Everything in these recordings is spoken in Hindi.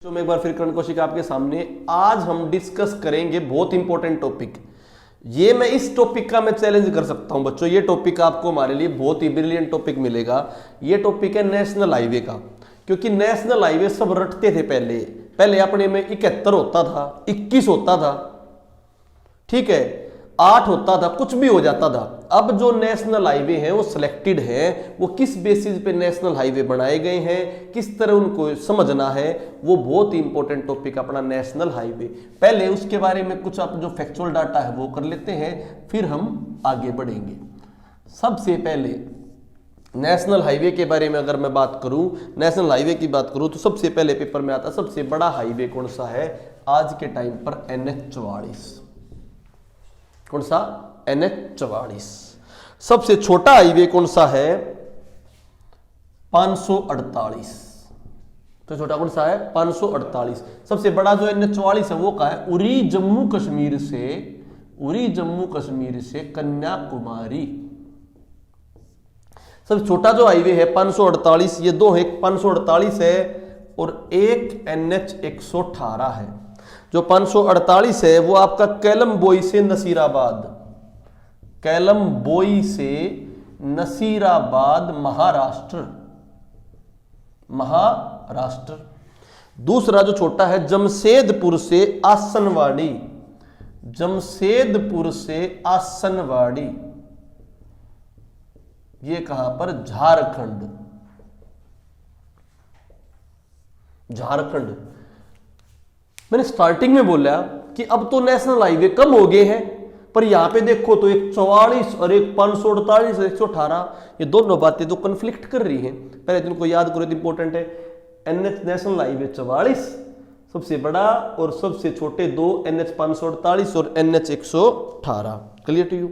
तो मैं एक बार फिर करण कौशिक आपके सामने आज हम डिस्कस करेंगे बहुत इंपॉर्टेंट टॉपिक। ये मैं इस टॉपिक का मैं चैलेंज कर सकता हूं बच्चों, ये टॉपिक आपको हमारे लिए बहुत ही ब्रिलियंट टॉपिक मिलेगा। ये टॉपिक है नेशनल हाईवे का, क्योंकि नेशनल हाईवे सब रटते थे पहले अपने में 71 होता था, 21 होता था, ठीक है, 8 होता था, कुछ भी हो जाता था। अब जो नेशनल हाईवे हैं वो सिलेक्टेड हैं, वो किस बेसिस पे नेशनल हाईवे बनाए गए हैं, किस तरह उनको समझना है, वो बहुत ही इंपॉर्टेंट टॉपिक अपना नेशनल हाईवे। पहले उसके बारे में कुछ आप जो फैक्चुअल डाटा है वो कर लेते हैं, फिर हम आगे बढ़ेंगे। सबसे पहले नेशनल हाईवे के बारे में अगर मैं बात करूं, नेशनल हाईवे की बात करूं तो सबसे पहले पेपर में आता सबसे बड़ा हाईवे कौन सा है आज के टाइम पर? NH-44। कौन सा? NH-44। सबसे छोटा हाईवे कौन सा है? 548। तो छोटा कौन सा है? 548। सबसे बड़ा जो NH-44 है वो कहा है? उरी जम्मू कश्मीर से कन्याकुमारी। सबसे छोटा जो हाईवे है 548, ये दो है, 548 है और एक NH-118 है। जो 548 है वो आपका कैलम बोई से नसीराबाद महाराष्ट्र। दूसरा जो छोटा है जमशेदपुर से आसनवाड़ी। ये कहां पर? झारखंड। मैंने स्टार्टिंग में बोला कि अब तो नेशनल हाईवे कम हो गए हैं, पर यहां पे देखो तो एक 44 और एक 548 और 118, ये दोनों बातें तो कन्फ्लिक्ट कर रही हैं। पहले दिन को याद करो, इंपॉर्टेंट है। नेशनल हाईवे 44 सबसे बड़ा और सबसे छोटे दो NH-548 और NH-118। Clear to you?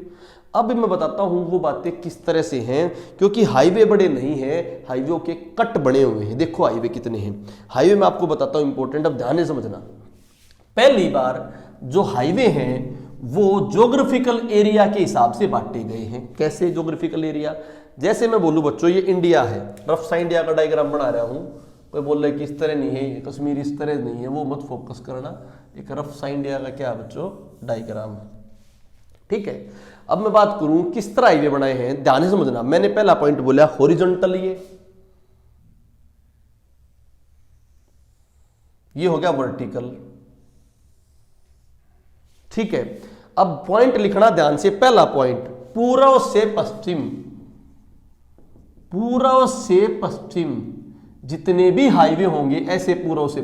अब मैं बताता हूं वो बातें किस तरह से हैं, क्योंकि हाईवे बड़े नहीं हैं, हाईवे के कट बने हुए हैं। देखो हाईवे कितने हैं, हाईवे में आपको बताता हूं इंपॉर्टेंट, अब ध्यान से समझना। पहली बार जो हाईवे हैं वो ज्योग्राफिकल एरिया के हिसाब से बांटे गए हैं। कैसे ज्योग्राफिकल एरिया? जैसे मैं बोलूं बच्चों ये इंडिया है, रफ सा इंडिया का डायग्राम बना रहा हूं। कोई बोल रहा है कि इस तरह नहीं है, कश्मीर इस तरह नहीं है, वो मत फोकस करना। एक रफ सा इंडिया का क्या बच्चों? डायग्राम, ठीक है। अब मैं बात करूं किस तरह हाईवे बनाए हैं, ध्यान से समझना। मैंने पहला पॉइंट बोला हॉरिजॉन्टल, ये हो गया वर्टिकल, ठीक है। अब पॉइंट लिखना ध्यान से, पहला पॉइंट पूर्व से पश्चिम जितने भी हाईवे होंगे ऐसे पूर्व से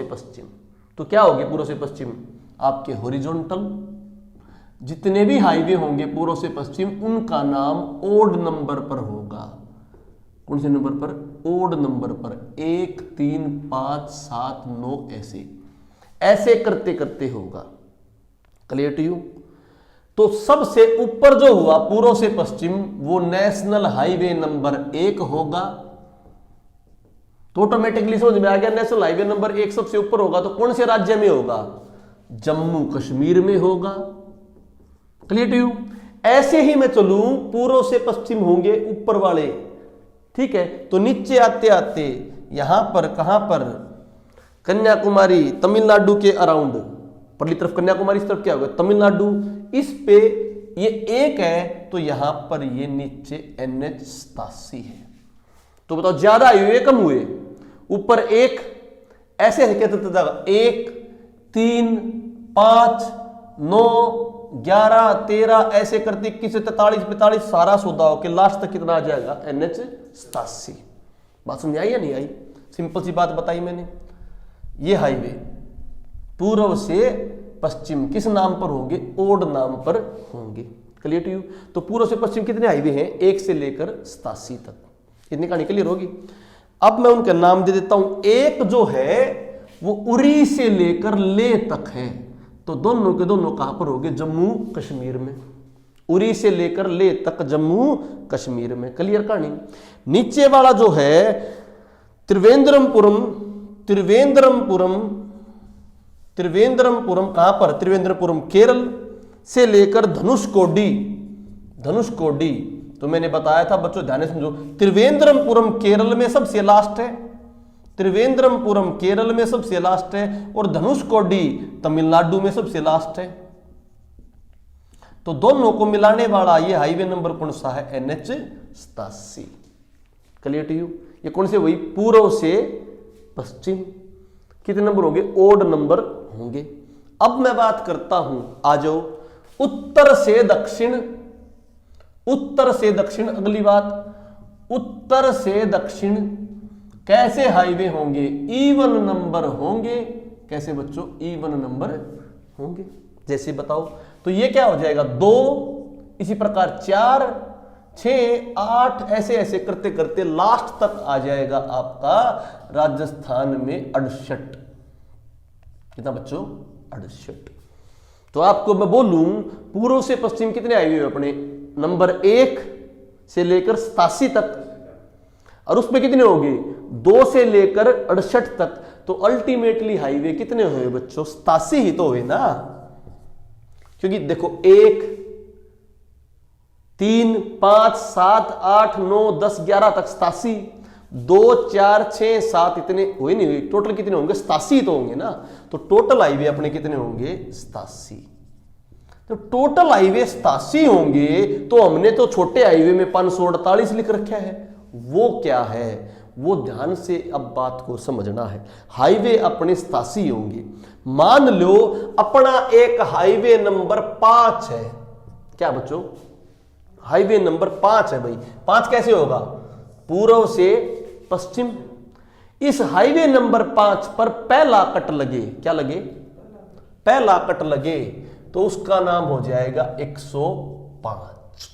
पश्चिम, तो क्या होंगे पूर्व से पश्चिम? आपके हॉरिजॉन्टल। जितने भी हाईवे होंगे पूर्व से पश्चिम, उनका नाम ओड नंबर पर होगा। कौन से नंबर पर? ओड नंबर पर। 1, 3, 5, 7, 9 ऐसे करते करते होगा। Clear to you? तो सबसे ऊपर जो हुआ पूर्व से पश्चिम वो नेशनल हाईवे नंबर 1 होगा। तो ऑटोमेटिकली समझ में आ गया, नेशनल हाईवे नंबर 1 सबसे ऊपर होगा। तो कौन से राज्य में होगा? जम्मू कश्मीर में होगा। Clear to you? ऐसे ही मैं चलूं, पूर्व से पश्चिम होंगे ऊपर वाले, ठीक है। तो नीचे आते आते यहां पर कहां पर? कन्याकुमारी, तमिलनाडु के अराउंड, परली तरफ कन्याकुमारी, इस तरफ क्या होगा? तमिलनाडु। इस पे ये 1 है, तो यहां पर ये नीचे NH-87 है। तो बताओ ज्यादा हुए कम हुए? ऊपर 1 ऐसे कहते थे 1, 3, 5, 9, 11, 13 ऐसे करते 21 से 43, 45 सारा सौदा होकर लास्ट तक कितना आ जाएगा? NH-87। बात समझ आई या नहीं आई? सिंपल सी बात बताई मैंने। ये हाईवे पूर्व से पश्चिम किस नाम पर होंगे? ओड नाम पर होंगे। Clear to you? तो पूर्व से पश्चिम कितने हाईवे हैं? 1 से लेकर 87 तक। इतनी कहानी क्लियर होगी। अब मैं उनका नाम दे देता हूं। एक जो है वो उरी से लेकर ले तक है, तो दोनों के दोनों कहां पर होंगे? जम्मू कश्मीर में। उरी से लेकर ले तक जम्मू कश्मीर में। क्लियर कहानी? नीचे वाला जो है त्रिवेंद्रमपुरम कहां पर? त्रिवेंद्रपुरम केरल से लेकर धनुषकोडी। तो मैंने बताया था बच्चों, ध्यान से समझो, त्रिवेंद्रपुरम केरल में सबसे लास्ट है, त्रिवेंद्रमपुरम केरल में सबसे लास्ट है और धनुषकोडी तमिलनाडु में सबसे लास्ट है। तो दोनों को मिलाने वाला ये हाईवे नंबर कौन सा है? NH87। Clear to you? ये कौन से? वही पूर्व से पश्चिम। कितने नंबर होंगे? ओड नंबर होंगे। अब मैं बात करता हूं, आ जाओ, उत्तर से दक्षिण। उत्तर से दक्षिण, अगली बात, उत्तर से दक्षिण कैसे हाईवे होंगे? इवन नंबर होंगे। कैसे बच्चों? इवन नंबर होंगे। जैसे बताओ, तो ये क्या हो जाएगा? 2, इसी प्रकार 4, 6, 8, ऐसे ऐसे करते करते लास्ट तक आ जाएगा आपका राजस्थान में 68। कितना बच्चों? 68। तो आपको मैं बोलूं, पूर्व से पश्चिम कितने हाईवे अपने? नंबर 1 से लेकर 87 तक, और उसमें कितने हो गए? 2 से लेकर 68 तक। तो अल्टीमेटली हाईवे कितने हुए बच्चों? 87 ही तो हुए ना, क्योंकि देखो 1, 3, 5, 7, 8, 9, 10, 11 तक 87, 2, 4, 6, 7 इतने हुए नहीं हुए? टोटल कितने होंगे? 87 तो होंगे ना। तो टोटल हाईवे अपने कितने होंगे? 87। तो टोटल हाईवे 87 होंगे। तो हमने तो छोटे हाईवे में 548 लिख रखा है। वो क्या है? वो ध्यान से अब बात को समझना है। हाईवे अपने 87 होंगे। मान लो अपना एक हाईवे नंबर 5 है। क्या बच्चों? हाईवे नंबर 5 है भाई। 5 कैसे होगा? पूर्व से पश्चिम। इस हाईवे नंबर 5 पर पहला कट लगे। क्या लगे? पहला कट लगे तो उसका नाम हो जाएगा 105।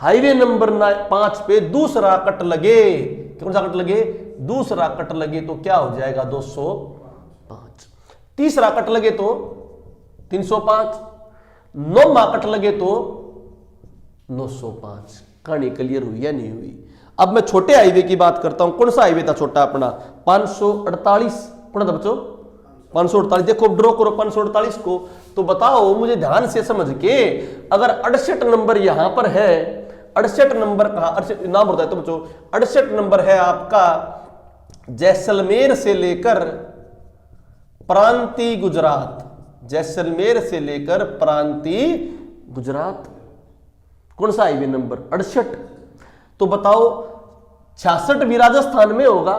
हाईवे नंबर 5 पे दूसरा कट लगे। कौन सा कट लगे? दूसरा कट लगे तो क्या हो जाएगा? 205। तीसरा कट लगे तो 305। 9वां कट लगे तो 905। कहानी क्लियर हुई या नहीं हुई? अब मैं छोटे हाईवे की बात करता हूं। कौन सा हाईवे था छोटा अपना? 548। कौन था बच्चों? 548। देखो ड्रॉ करो 548 को, तो बताओ मुझे ध्यान से समझ के, अगर 68 नंबर यहां पर है, 68 नंबर कहां? 68 नाम होता है तो बच्चों 68 नंबर है आपका जैसलमेर से लेकर प्रांतीय गुजरात। जैसलमेर से लेकर प्रांतीय गुजरात। कौन सा हाईवे नंबर? 68। तो बताओ 66 भी राजस्थान में होगा,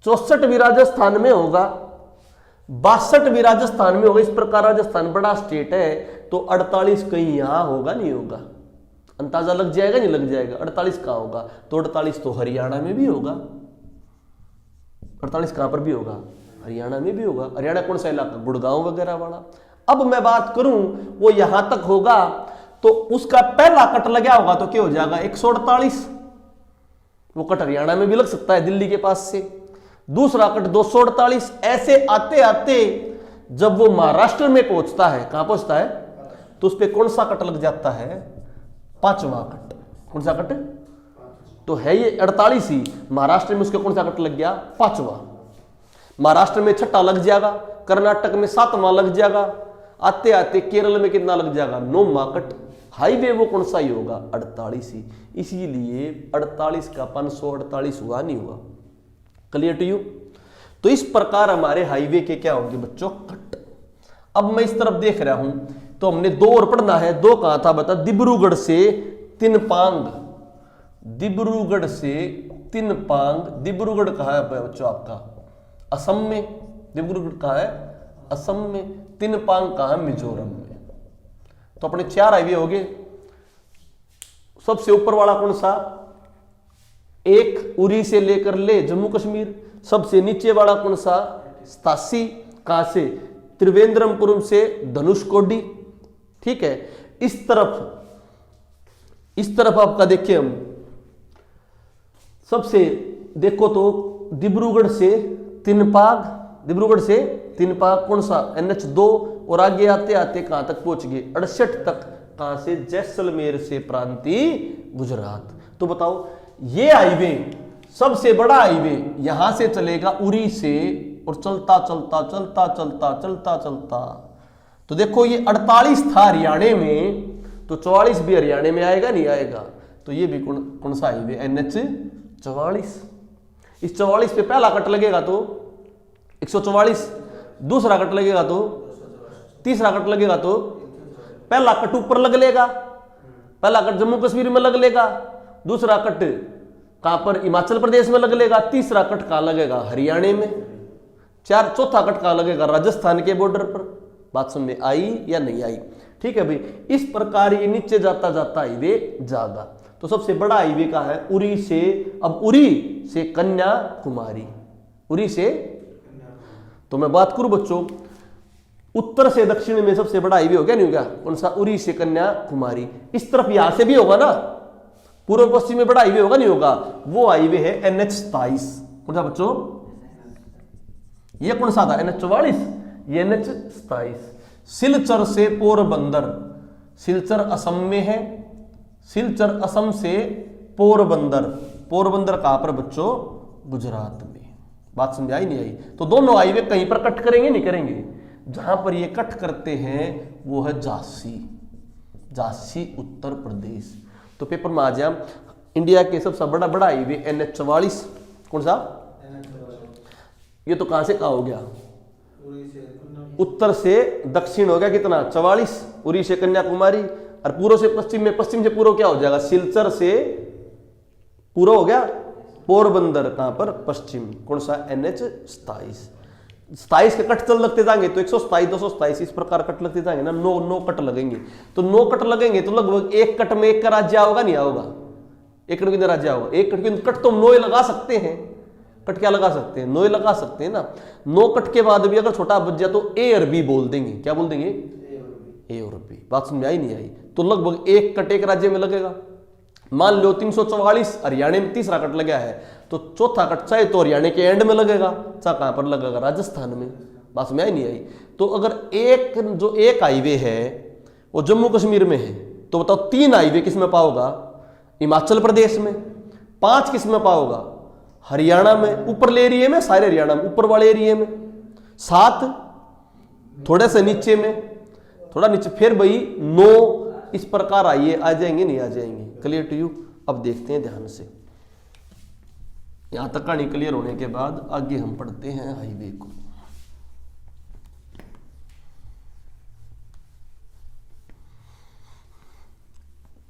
64 भी राजस्थान में होगा, 62 भी राजस्थान में होगा। इस प्रकार राजस्थान बड़ा स्टेट है, तो 48 कहीं यहां होगा नहीं होगा? अंदाजा लग जाएगा नहीं लग जाएगा? 48 कहां होगा? तो 48 तो हरियाणा में भी होगा। 48 कहां पर भी होगा? हरियाणा में भी होगा। हरियाणा कौन सा इलाका? गुड़गांव वगैरह वाला। अब मैं बात करूं वो यहां तक होगा, तो उसका पहला कट लगा होगा तो क्या हो जाएगा? 148। वो कट हरियाणा में भी लग सकता है, दिल्ली के पास से। दूसरा कट 248। ऐसे आते आते जब वो महाराष्ट्र में पहुंचता है, कहां पहुंचता है? तो उस पर कौन सा कट लग जाता है? 5वां कट। कौन सा कट? तो है ये 48 ही, महाराष्ट्र में उसके कौन सा कट लग गया? 5वां। महाराष्ट्र में 6ठा लग जाएगा, कर्नाटक में 7वां लग जाएगा, आते आते केरल में कितना लग जाएगा? 9वां कट। हाईवे वो कौन सा ही होगा? 48 ही। इसीलिए 48 का 548 हुआ नहीं हुआ। Clear to you? तो इस प्रकार हमारे हाईवे के क्या होंगे बच्चों? कट। अब मैं इस तरफ देख रहा हूं, तो हमने 2 और पढ़ना है। 2 कहां था बता? डिब्रूगढ़ से तिनपांग। डिब्रूगढ़ से तिनपांग। डिब्रूगढ़ कहां है बच्चों आपका? असम में। डिब्रूगढ़ कहां है? असम में। तिनपांग कहां है? मिजोरम में। तो अपने 4 हाईवे हो गए। सबसे ऊपर वाला कौन सा? एक उरी से लेकर ले जम्मू कश्मीर। सबसे नीचे वाला कौन सा? 87। कहां से? त्रिवेंद्रमपुरम से धनुषकोडी। ठीक है। इस तरफ आपका देखिए हम सबसे देखो तो डिब्रूगढ़ से तिनपाग। डिब्रूगढ़ से तिनपाग कौन सा? NH2। और आगे आते आते कहां तक पहुंच गए? 68 तक। कहां से? जैसलमेर से प्रांतीय गुजरात। तो बताओ ये हाईवे सबसे बड़ा हाईवे यहां से चलेगा उरी से, और चलता चलता चलता चलता चलता चलता, तो देखो ये 48 था हरियाणा में, तो 44 भी हरियाणा में आएगा नहीं आएगा? तो ये भी कौन सा हाईवे? NH44। इस 44 पे पहला कट लगेगा तो 144, दूसरा कट लगेगा तो तीसरा कट लगेगा तो पहला कट ऊपर लग लेगा, पहला कट जम्मू कश्मीर में लग लेगा, दूसरा कट कहां पर हिमाचल प्रदेश में लग लेगा, तीसरा कट कहां लगेगा हरियाणा में, चौथा कट कहां लगेगा राजस्थान के बॉर्डर पर। बात समझ में आई या नहीं आई? ठीक है भाई, इस प्रकार ये नीचे जाता जाता हाईवे जाएगा। तो सबसे बड़ा हाईवे का है उरी से, अब उरी से कन्याकुमारी, उरी से, तो मैं बात करूं बच्चों उत्तर से दक्षिण में सबसे बड़ा हाईवे हो गया नहीं हो गया? कौन सा? उरी से कन्याकुमारी। इस तरफ यहां से भी होगा ना, पूर्व पश्चिम में बड़ा हाईवे होगा नहीं होगा? वो हाईवे है NH27। कौन सा बच्चों? ये कौन सा था? NH44, ये NH27। सिलचर से पोरबंदर, सिलचर असम में है, सिलचर असम से पोरबंदर, पोरबंदर कहां पर बच्चों? गुजरात में। बात समझ आई नहीं आई? तो दोनों हाईवे कहीं पर कट करेंगे नहीं करेंगे? जहां पर ये कट करते हैं वो है झांसी, झांसी उत्तर प्रदेश। तो पेपर में आ जाए इंडिया के सबसे बड़ा हाईवे NH44। कौन सा? ये तो कहां से कहां हो गया? उत्तर से दक्षिण हो गया कितना? 44, उरी से कन्याकुमारी। और पूर्व से पश्चिम में, पश्चिम से पूर्व क्या हो जाएगा? सिलचर से पूर्व हो गया पोरबंदर, कहां पर? पश्चिम। कौन सा? NH27। 27 के कट चल लगते जाएंगे तो 127, 227 इस प्रकार कट लगते जाएंगे ना, 9 कट लगेंगे। तो 9 कट लगेंगे तो लगभग एक कट में एक का राज्य आओगा नहीं आओगा? एक कट कितने राज्य आओगा? एक कट, कट तो 9 लगा सकते हैं, कट क्या लगा सकते हैं? 9 लगा सकते हैं ना। 9 कट के बाद भी अगर छोटा बच जाए तो ए और बी बोल देंगे। क्या बोल देंगे? ए और बी। बात समझ में आई नहीं आई? तो लगभग एक कट एक राज्य में लगेगा। मान लो 344 हरियाणा में तीसरा कट लगा है, तो चौथा कट चाहे तो हरियाणा के एंड में लगेगा, चाहे कहां पर लगेगा? राजस्थान में। बात समझ आई नहीं आई? तो अगर एक हाईवे है वो जम्मू कश्मीर में है, तो बताओ 3 हाईवे किस में पाओगा? हिमाचल प्रदेश में। 5 किस में पाओगा? हरियाणा में, ऊपर एरिया में, सारे हरियाणा में ऊपर वाले एरिया में। 7 थोड़े से नीचे में, थोड़ा नीचे, फिर भाई 9 इस प्रकार आइए, आ जाएंगे नहीं आ जाएंगे? Clear to you? अब देखते हैं ध्यान से। यहां तक कहानी क्लियर होने के बाद आगे हम पढ़ते हैं हाईवे को।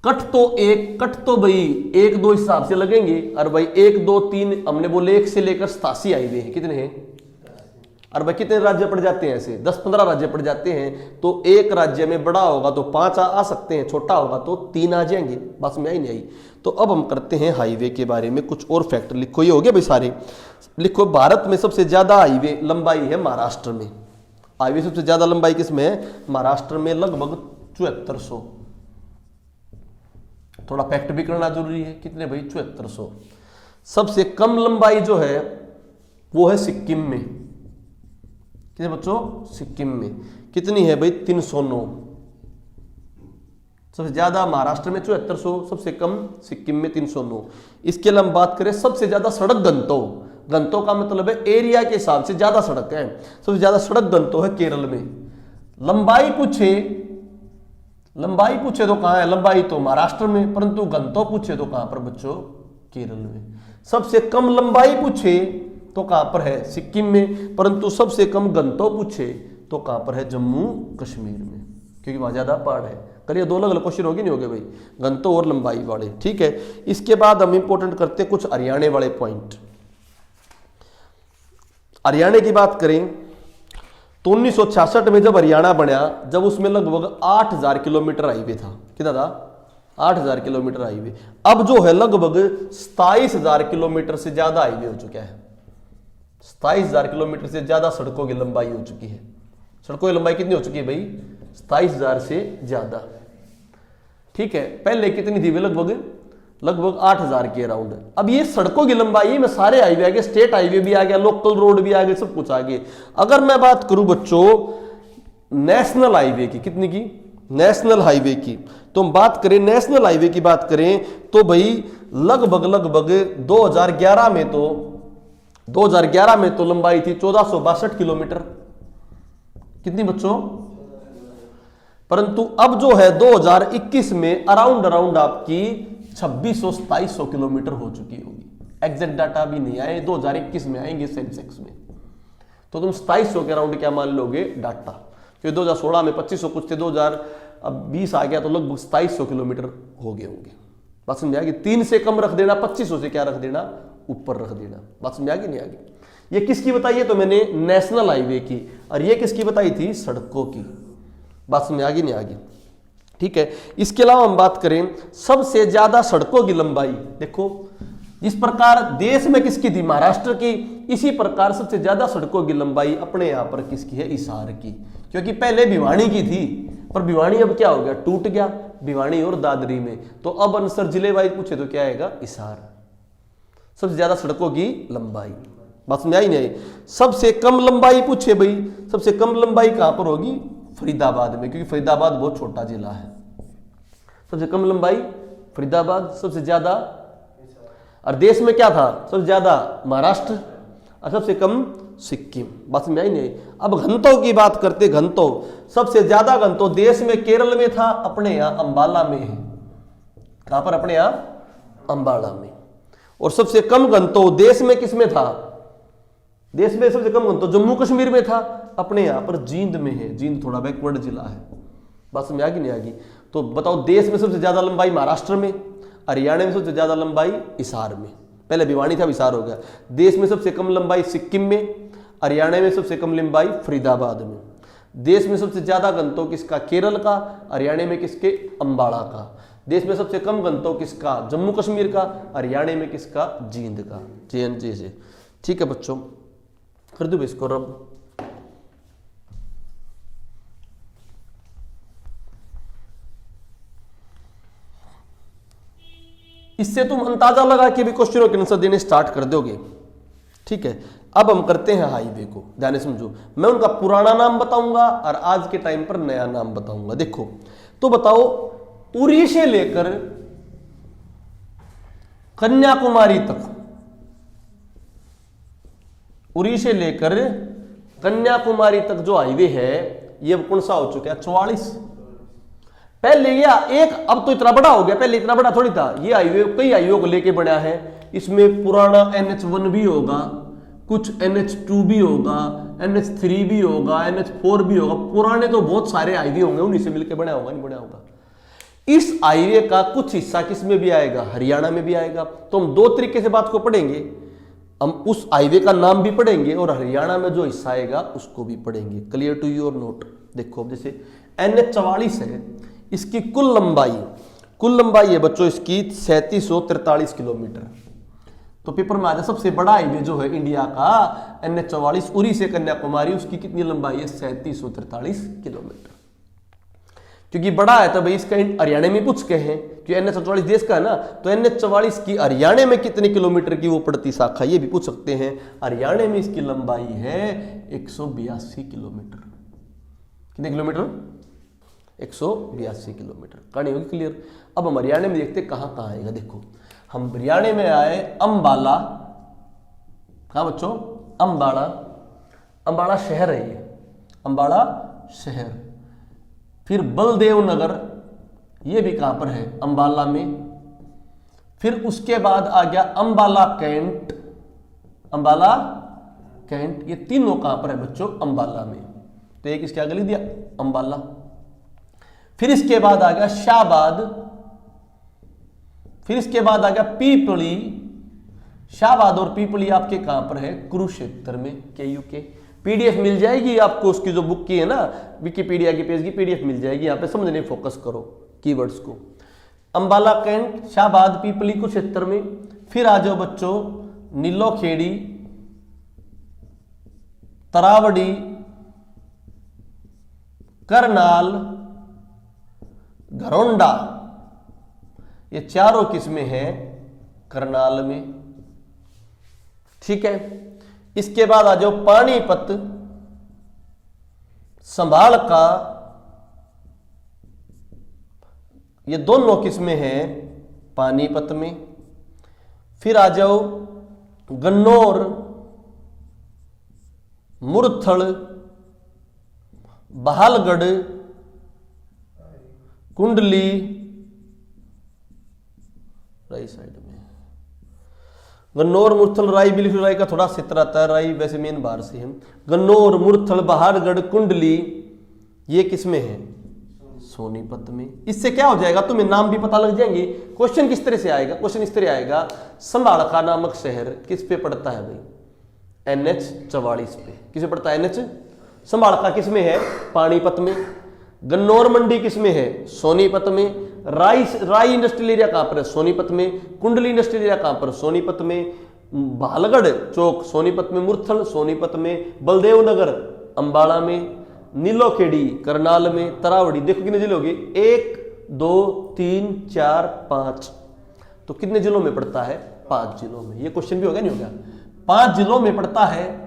कट तो भाई 1 2 हिसाब से लगेंगे। और भाई 1 2 3 हमने बोले 1 से लेकर 87 हाईवे हैं। कितने हैं? और भाई कितने राज्य पड़ जाते हैं? ऐसे 10-15 राज्य पड़ जाते हैं। तो एक राज्य में बड़ा होगा तो 5 आ सकते हैं, छोटा होगा तो 3 आ जाएंगे। बस में आई नहीं आई? तो अब हम करते हैं हाईवे के बारे में कुछ और फैक्टर। लिखो, ये हो गया भाई सारे। लिखो, भारत में सबसे ज्यादा हाईवे लंबाई है महाराष्ट्र में। हाईवे सबसे ज्यादा लंबाई किसमें है? महाराष्ट्र में, लगभग 7400। थोड़ा फैक्ट भी करना जरूरी है। कितने भाई? 7400। सबसे कम लंबाई जो है वो है सिक्किम में। कितने बच्चों? सिक्किम में। कितनी है भाई? 309। सबसे ज्यादा महाराष्ट्र में 7400, सबसे कम सिक्किम में 309। इसके लिए हम बात करें सबसे ज्यादा सड़क घनत्व, घनत्व का मतलब है एरिया के हिसाब से ज्यादा सड़क है। सबसे ज्यादा सड़क घनत्व है केरल में। लंबाई पूछे तो कहां है? लंबाई तो महाराष्ट्र में, परंतु घनत्व पूछे तो कहां पर बच्चों? केरल में। सबसे कम लंबाई पूछे तो कहां पर है? सिक्किम में, परंतु सबसे कम घनत्व पूछे तो कहां पर है? जम्मू कश्मीर में, क्योंकि वहां ज्यादा पहाड़ है। करिए, 2 अलग अलग क्वेश्चन होगी नहीं होगे भाई? घनत्व और लंबाई वाले। ठीक है, इसके बाद हम इंपोर्टेंट करते हैं कुछ हरियाणा वाले पॉइंट। हरियाणा की बात करें तो 1966 में जब हरियाणा बना, जब उसमें लगभग 8000 किलोमीटर हाईवे था। कितना था? 8000 किलोमीटर हाईवे। अब जो है लगभग 27000 किलोमीटर से ज्यादा हाईवे हो चुका है। 27000 किलोमीटर से ज्यादा सड़कों की लंबाई हो चुकी है। सड़कों की लंबाई कितनी हो चुकी है भाई? 27000 से ज्यादा। ठीक है, पहले कितनी थी? लगभग 8000 के अराउंड। अब ये सड़कों की लंबाई में सारे हाईवे आ गए, स्टेट हाईवे भी आ गया, लोकल रोड भी आ गए, सब कुछ आ गए। अगर मैं बात करूं बच्चों नेशनल हाईवे की, कितनी की? नेशनल हाईवे की, तो हम बात करें नेशनल हाईवे की बात करें तो भाई लगभग 2011 में तो लंबाई थी 1462 किलोमीटर। कितनी बच्चों? परंतु अब जो है 2021 में अराउंड आपकी 2600-2700 किलोमीटर हो चुकी होगी। एग्जैक्ट डाटा भी नहीं आए, 2021 में आएंगे सेंसेक्स में। तो तुम 2700 के अराउंड क्या मान लोगे डाटा, क्योंकि 2016 में 2500 कुछ थे, 2020 आ गया तो लगभग 2700 किलोमीटर हो गए होंगे। बात समझ आ गई? 3 से कम रख देना, 2500 से क्या रख देना, ऊपर रख देना। बात समझ आ गई नहीं आ गई? ये किसकी बताई है? तो मैंने नेशनल हाईवे की, और ये किसकी बताई थी? सड़कों की। बात समझ आ गई नहीं आ गई? ठीक है। इसके अलावा हम बात करें सबसे ज्यादा सड़कों की लंबाई, देखो जिस प्रकार देश में किसकी थी? महाराष्ट्र की। इसी प्रकार सबसे ज्यादा सड़कों की लंबाई अपने यहां पर किसकी है? हिसार की। क्योंकि पहले भिवानी की थी, पर भिवानी अब क्या हो गया? टूट गया, भिवानी और दादरी में। तो अब आंसर जिले वाइज पूछे तो क्या आएगा? हिसार। सबसे ज्यादा सड़कों की लंबाई। बात समझ आई नहीं? सबसे कम लंबाई पूछे भाई, सबसे कम लंबाई कहां पर होगी? फरीदाबाद में, क्योंकि फरीदाबाद बहुत छोटा जिला है। सबसे कम लंबाई फरीदाबाद, सबसे ज्यादा, और देश में क्या था? सबसे ज्यादा महाराष्ट्र, और सबसे कम सिक्किम। बात में आई नहीं? अब घनत्व की बात करते, घनत्व सबसे ज्यादा घनत्व देश में केरल में था, अपने यहां अंबाला में है। कहां पर? अपने यहां अंबाला में। और सबसे कम घनत्व देश में किसमें था? देश में सबसे कम घनत्व जम्मू कश्मीर में था, अपने यहां पर जींद में है। जींद थोड़ा बैकवर्ड जिला है। बात समझ आ गई नहीं आ गई? तो बताओ, देश में सबसे ज्यादा लंबाई महाराष्ट्र में, हरियाणा में सबसे ज्यादा लंबाई हिसार में। पहले भिवानी था, हिसार हो गया। देश में सबसे कम लंबाई सिक्किम में, हरियाणा में सबसे कम लंबाई फरीदाबाद में। देश में सबसे ज्यादा घनत्व किसका? केरल का, हरियाणा में किसके? अंबाला का। देश में सबसे कम घनत्व किसका? जम्मू कश्मीर का, हरियाणा में किसका? जींद का, JNJ से। ठीक है बच्चों, कर दो इसको रब। इससे तुम अंदाजा लगा के भी क्वेश्चनों के आंसर देने स्टार्ट कर दोगे। ठीक है। अब हम करते हैं हाईवे को, ध्यान से समझो। मैं उनका पुराना नाम बताऊंगा और आज के टाइम पर नया नाम बताऊंगा। देखो तो बताओ, उरी से लेकर कन्याकुमारी तक, उरी से लेकर कन्याकुमारी तक जो हाईवे है, ये अब कौन सा हो चुका है? 44। पहले ये एक, अब तो इतना बड़ा हो गया, पहले इतना बड़ा थोड़ी था। ये हाईवे कई हाईवे को लेके बना है। इसमें पुराना NH1 भी होगा, कुछ NH2 भी होगा, NH3 भी होगा, NH4 भी होगा। पुराने तो बहुत सारे हाईवे होंगे, उन्हीं से मिलकर बना होगा, नहीं बना होगा। इस हाईवे का कुछ हिस्सा किस में भी आएगा? हरियाणा में भी आएगा। तो हम दो तरीके से बात को पढ़ेंगे, हम उस हाईवे का नाम भी पढ़ेंगे और हरियाणा में जो हिस्सा आएगा उसको भी पढ़ेंगे। Clear to your note? देखो, जैसे NH44 है, इसकी कुल लंबाई है बच्चों इसकी 3743 किलोमीटर। तो पेपर में आ जाए, सबसे बड़ा हाईवे जो है इंडिया का NH44 उरी से कन्याकुमारी, उसकी कितनी लंबाई है? 3743 किलोमीटर। क्योंकि बड़ा है तो भाई इसका हरियाणा में पूछ के हैं, क्योंकि NH44 देश का है ना, तो NH44 की हरियाणा में कितने किलोमीटर की वो पड़ती शाखा, ये भी पूछ सकते हैं। हरियाणा में इसकी लंबाई है 182 किलोमीटर। कितने किलोमीटर? 182 किलोमीटर। कहानी होगी क्लियर? अब हम हरियाणा में देखते कहां कहां आएगा। देखो, हम हरियाणा में आए अंबाला। कहां बच्चों? अंबाला। अंबाला शहर है ये, अंबाला शहर। फिर बलदेव नगर, ये भी कहां पर है? अंबाला में। फिर उसके बाद आ गया अंबाला कैंट। अंबाला कैंट, ये तीनों कहां पर है बच्चों? अंबाला में। तो एक इसके आगे लिख दिया अंबाला। फिर इसके बाद आ गया शाहबाद। फिर इसके बाद आ गया पीपली। शाहबाद और पीपली आपके कहां पर है? कुरुक्षेत्र में, KU के। PDF मिल जाएगी आपको, उसकी जो बुक की है ना, विकिपीडिया की पेज की PDF मिल जाएगी। यहां पे समझने फोकस करो कीवर्ड्स को। अंबाला कैंट, शाहबाद, पीपली, कुरुक्षेत्र में। फिर आ जाओ बच्चों नीलोखेड़ी, तरावड़ी, करनाल, घरौंडा। ये चारों किस्में हैं करनाल में। ठीक है। इसके बाद आ जाओ पानीपत, संभाल का, ये दोनों किस्में हैं पानीपत में। फिर आ जाओ गन्नौर, मुरथल, बहालगढ़, कुंडली, राइट साइड में, गन्नौर, मुरथल, राई, बिलखुर, राई का थोड़ा क्षेत्र आता है, राई वैसे मेन बाहर से है। गन्नौर, मुरथल, बहारगढ़, कुंडली, ये किसमें है? सोनीपत में। इससे क्या हो जाएगा, तुम्हें नाम भी पता लग जाएंगे। क्वेश्चन किस तरह से आएगा? क्वेश्चन इस तरह आएगा, संभालका नामक शहर किस पे पड़ता है भाई? NH44 पे। किसे पड़ता है? NH। संभालका किस में है? पानीपत में। गन्नौर मंडी किस में है? सोनीपत में। राई इंडस्ट्रियल एरिया कहां पर है? सोनीपत में। कुंडली इंडस्ट्रियल एरिया कहां पर? सोनीपत में। भालगढ़ चौक सोनीपत में। मुरथल सोनीपत में। बलदेव नगर अंबाला में। नीलोखेड़ी करनाल में। तरावड़ी, देखो कितने जिले हो गए? 1 2 3 4 5। तो कितने जिलों में पड़ता है? 5 जिलों में। ये क्वेश्चन भी हो गया नहीं हो गया? 5 जिलों में पड़ता है।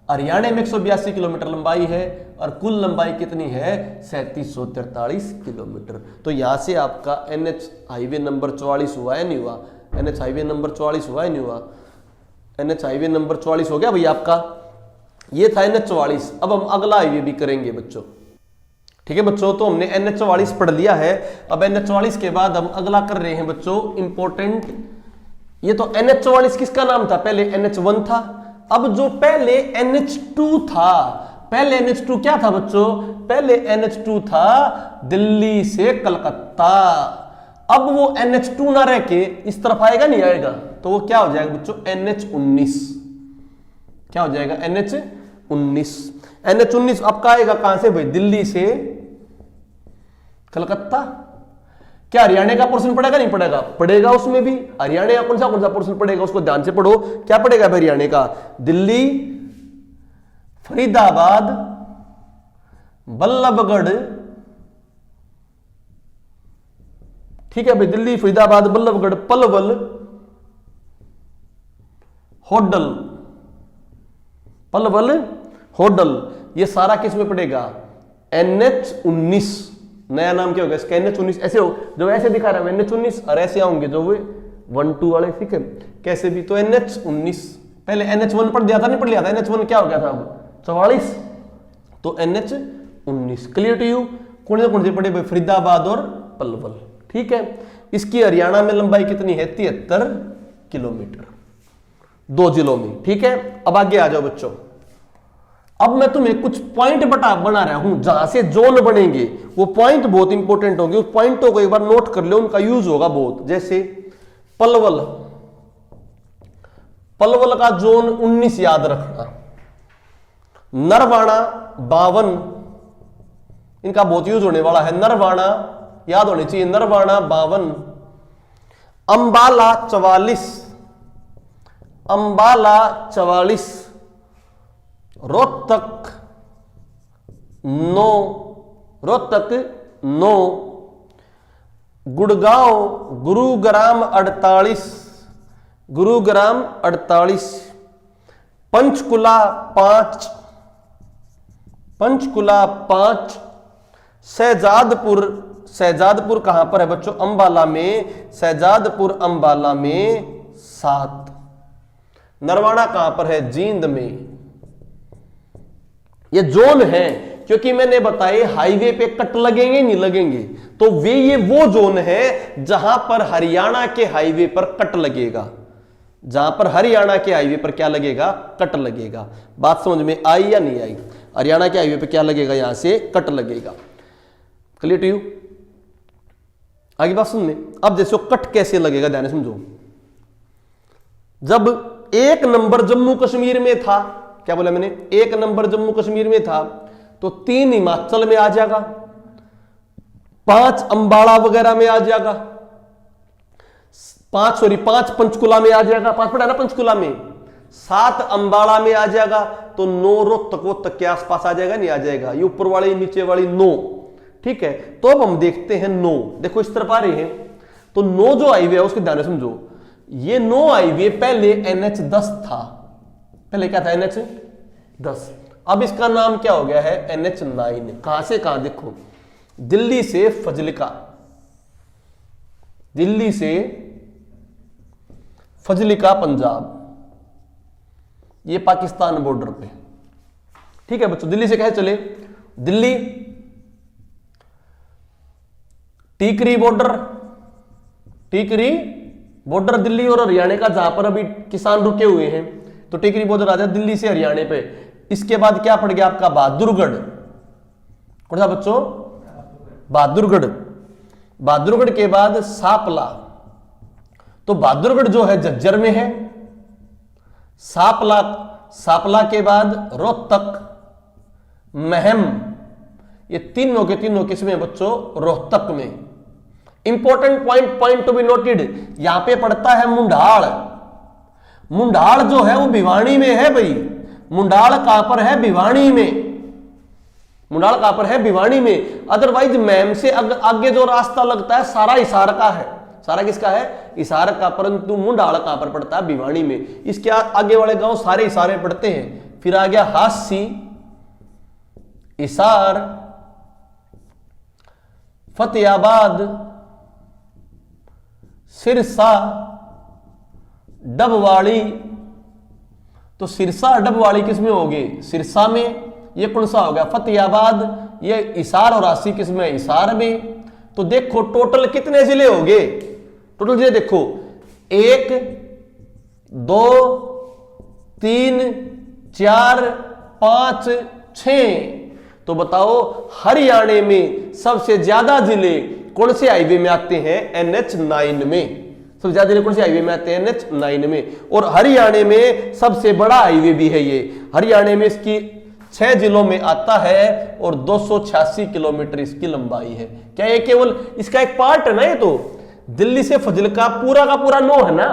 हरियाणा में 182 किलोमीटर लंबाई है और कुल लंबाई कितनी है? 3743 किलोमीटर। तो यहां से आपका NH हाईवे नंबर 44 हुआ है नहीं हुआ? NH हाईवे नंबर 44 हुआ है नहीं हुआ? NH हाईवे नंबर 44 हो गया भाई आपका। ये था NH44। अब हम अगला हाईवे भी करेंगे बच्चों, ठीक है बच्चों। तो हमने NH44 पढ़ लिया है। अब NH44 के बाद हम अगला कर रहे हैं बच्चों इंपॉर्टेंट। ये तो NH44 किसका नाम था? पहले NH1 था। अब जो पहले NH2 था, पहले NH2 क्या था बच्चों? पहले NH2 था दिल्ली से कलकत्ता। अब वो NH2 ना रह के इस तरफ आएगा नहीं आएगा? तो वो क्या हो जाएगा बच्चों? NH19। क्या हो जाएगा? NH19। NH19 आपका आएगा कहां से भाई? दिल्ली से कलकत्ता। क्या हरियाणा का पोर्शन पड़ेगा नहीं पड़ेगा? पड़ेगा उसमें भी। हरियाणा का कौन सा पोर्शन पड़ेगा उसको ध्यान से पढ़ो। क्या पड़ेगा हरियाणा का? दिल्ली, फरीदाबाद, बल्लभगढ़, ठीक है भाई। दिल्ली, फरीदाबाद, बल्लभगढ़, पलवल, होडल, पलवल, होडल, ये सारा किस में पड़ेगा? NH19। नया नाम क्या होगा इसका? NH19। ऐसे हो जो ऐसे दिखा रहा है NH19 और ऐसे आऊंगे जो वो 1 2 वाले, ठीक है कैसे भी। तो NH19 पहले NH1 पढ़ दिया था नहीं पढ़ लिया था? NH1 क्या हो गया था अब? 44। तो NH19 क्लियर टू यू? कौन से पढ़े भाई? फरीदाबाद और पलवल, ठीक है। इसकी हरियाणा में लंबाई कितनी है? 73 किलोमीटर, 2 जिलों में, ठीक है। अब आगे आ जाओ बच्चों। अब मैं तुम्हें कुछ पॉइंट बना रहा हूं जहां से जोन बनेंगे। वो पॉइंट बहुत इंपॉर्टेंट होंगे, उस पॉइंटों को एक बार नोट कर लो, उनका यूज होगा बहुत। जैसे पलवल, पलवल का जोन 19 याद रखना। नरवाणा 52, इनका बहुत यूज होने वाला है। नरवाणा याद होनी चाहिए, नरवाणा 52। अंबाला 44, अंबाला 44। रोहतक 9, रोहतक 9। गुड़गांव, गुरुग्राम 48, गुरुग्राम 48। पंचकुला 5, पंचकुला 5। शहजादपुर, शहजादपुर कहां पर है बच्चों? अंबाला में। शहजादपुर अंबाला में 7। नरवाणा कहां पर है? जींद में। ये जोन है क्योंकि मैंने बताए हाईवे पे कट लगेंगे नहीं लगेंगे, तो ये वो जोन है जहां पर हरियाणा के हाईवे पर कट लगेगा। जहां पर हरियाणा के हाईवे पर क्या लगेगा? कट लगेगा। बात समझ में आई या नहीं आई? हरियाणा के हाईवे पे क्या लगेगा? यहां से कट लगेगा। Clear to you? आगे बात सुनने। अब जैसे कट कैसे लगेगा ध्यान से समझो। जब 1 नंबर जम्मू कश्मीर में था, क्या बोला मैंने? 1 नंबर जम्मू कश्मीर में था, तो 3 हिमाचल में आ जाएगा, 5 अंबाला वगैरह में आ जाएगा, 5 पंचकुला में आ जाएगा, 5 पड़ा ना पंचकुला में, 7 अंबाला में आ जाएगा, तो 9 रोहतक तक के आसपास आ जाएगा नहीं आ जाएगा? ये ऊपर वाली नीचे वाली 9, ठीक है। तो अब हम देखते हैं 9, देखो इस तरफ आ रहे हैं, तो 9 जो हाईवे है उसके ध्यान से समझो। ये 9 हाईवे पहले NH10 था। पहले क्या था? NH10। अब इसका नाम क्या हो गया है? NH9। कहां से कहां? देखो, दिल्ली से फजलिका, दिल्ली से फजलिका पंजाब, ये पाकिस्तान बॉर्डर पे, ठीक है बच्चों। दिल्ली से कैसे चले? दिल्ली, टीकरी बॉर्डर, टीकरी बॉर्डर दिल्ली और हरियाणा का, जहां पर अभी किसान रुके हुए हैं, तो टिकरी बॉर्डर आ जाए दिल्ली से हरियाणा पे। इसके बाद क्या पड़ गया आपका बहादुरगढ़, कौन सा बच्चों, बहादुरगढ़। बहादुरगढ़ के बाद सापला, तो बहादुरगढ़ जो है झज्जर में है। सापला के बाद रोहतक, महम, ये तीनों के तीनों किसमें बच्चों, रोहतक में। Important point to be noted, यहां पे पड़ता है मुंडाल। मुंडाल जो है वो भिवानी में है भाई। मुंडाल कहां पर है, भिवानी में। मुंडाल कहां पर है, भिवानी में। अदरवाइज मैम से आगे जो रास्ता लगता है सारा हिसार का है। सारा किसका है, हिसार का, परंतु मुंडाल कहां पर पड़ता है, भिवानी में। इसके आगे वाले गांव सारे हिसारे पड़ते हैं। फिर आ गया हासी, हिसार, फतेहाबाद, सिरसा, डबवाड़ी। तो सिरसा डबवाड़ी किसमें होगी, सिरसा में। ये कौन सा हो गया, फतेहाबाद। ये हिसार और हासी किसमें, हिसार में। तो देखो टोटल कितने जिले हो गए, टोटल जिले देखो 1 2 3 4 5 6। तो बताओ हरियाणा में सबसे ज्यादा जिले कौन से हाईवे में आते हैं, NH9 में। सबसे ज्यादा जिले कौन से हाईवे में आते हैं, NH9 में। और हरियाणा में सबसे बड़ा हाईवे भी है ये। हरियाणा में इसकी 6 जिलों में आता है और 286 किलोमीटर इसकी लंबाई है। क्या ये केवल इसका एक पार्ट है ना, ये तो दिल्ली से फजल का पूरा 9 है ना,